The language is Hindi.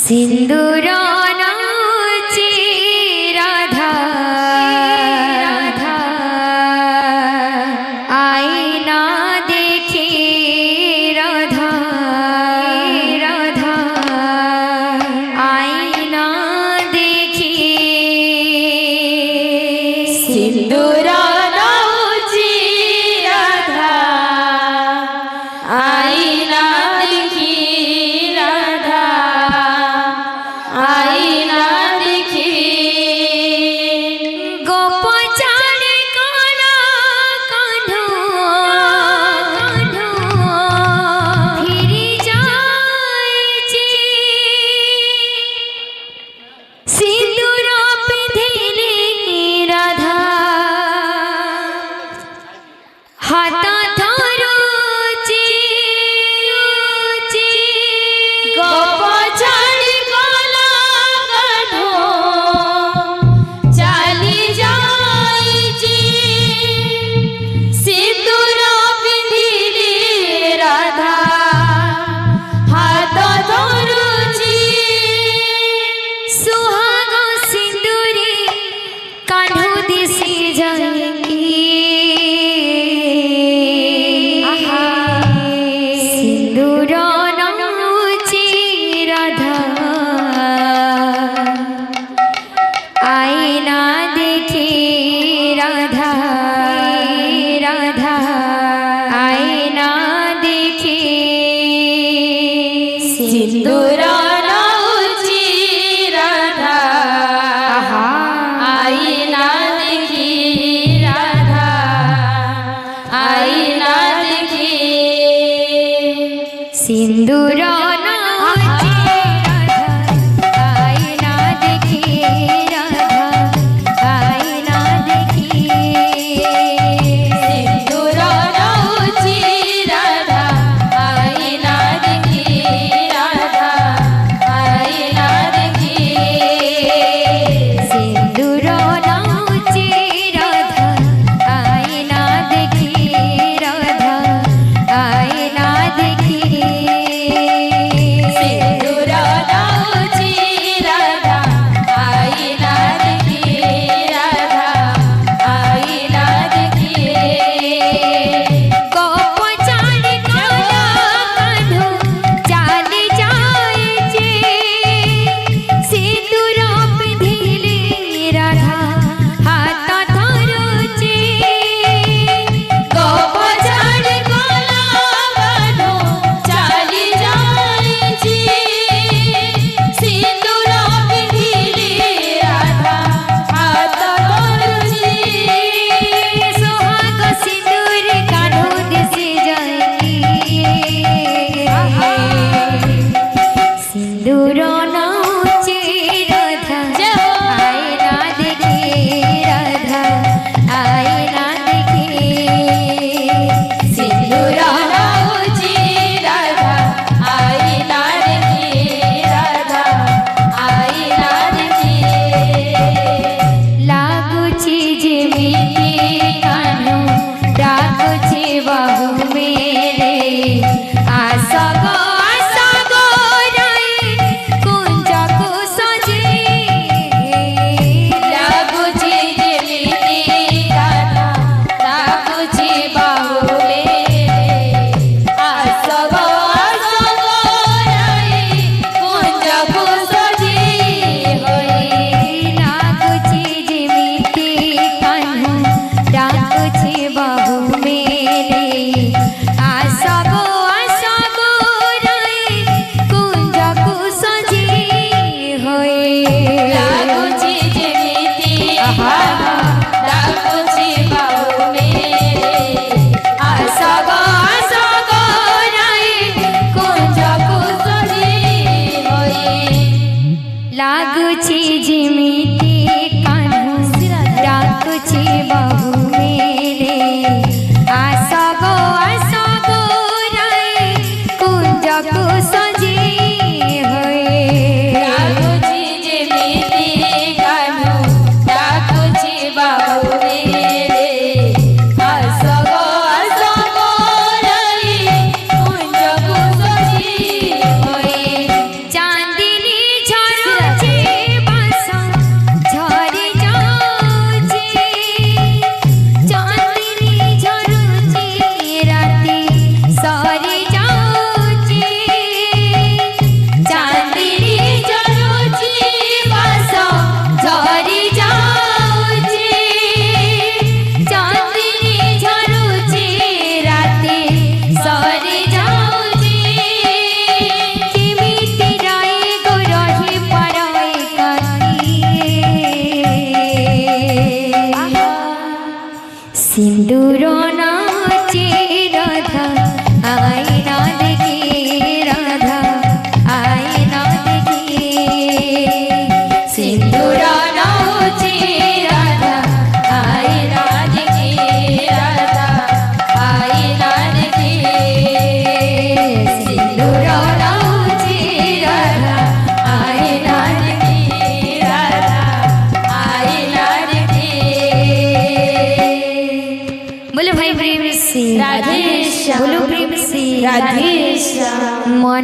सिंदूर नाचे राधा राधा आईना देखे राधा राधा आईना देखे सिंदूर नाचे राधा आईना देखे राधा आईना देखे गोप चारे काना कान्हो कान्हो फिरी जाए सिंदूर पिंधेले राधा हाथा धरो गोप चारे काना कान्हो चाली जाए सिंदूर पिंधेले राधा हाथ धरुची सुहाग सिंदूरी कान्हो दिसी जाएगी सिंदूर नाचे राधा आईना देखे राधा राधा आईना देखे सिंदूर नाचे राधा आईना देखे राधा आईना देखे सिंदूर नाचे राधा आईना देखे राधा आईना देखे सिंदूर नाचे राधा आईना देखे राधा आईना देखे सिंदूर नाचे राधा आईना देखे राधा आईना देखे राधे श्याम। बोलो प्रेम से राधे श्याम। मन